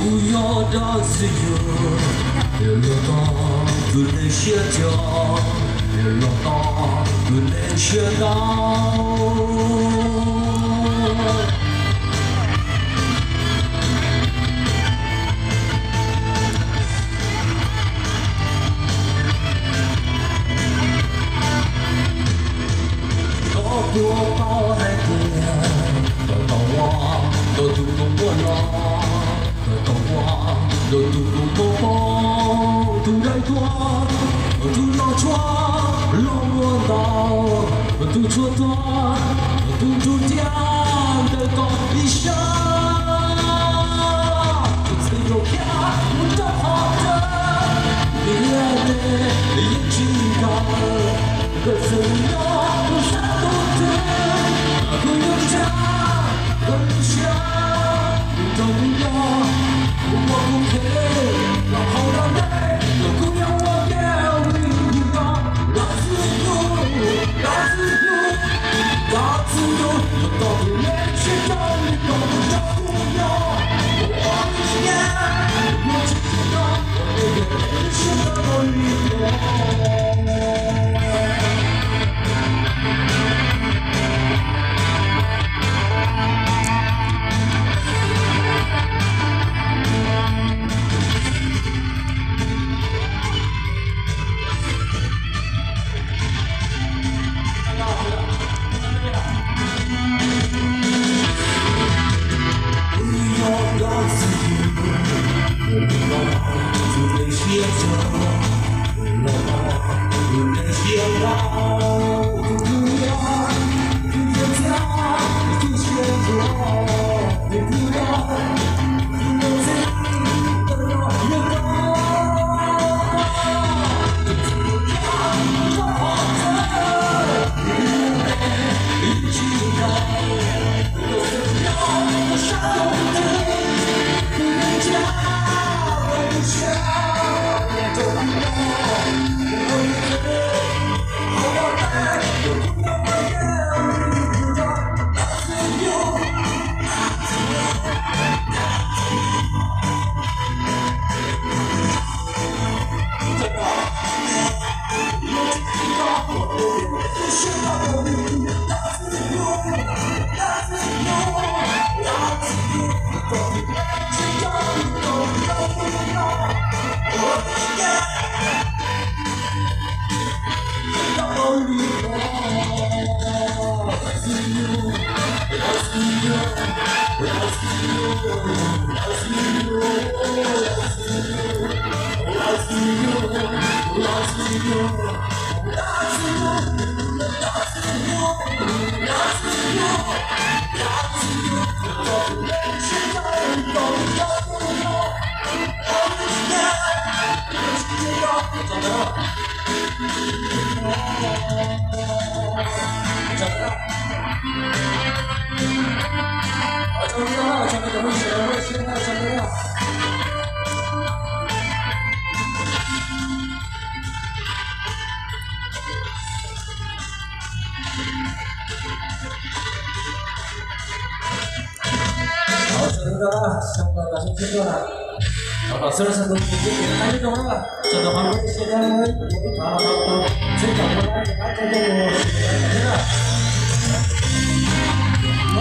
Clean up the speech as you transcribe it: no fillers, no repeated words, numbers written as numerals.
不要让自由流落到不能写掉，流落到不能写到。多包海边，到我都渡过了，到我都渡过风，渡来多，渡老船，老我到，渡错端，渡出江的高一下，自由飘，不着好的，你的眼睛高，可是我。不用想，很想，都不要，我不配，然后让泪，姑娘我要你吧，让自由，让自由，让自由，我到底没去找你，都不找不要，我一眼，我只知道，我那个人生的理由。老师是都还有种啊，这个方面现在我都最早我来这个我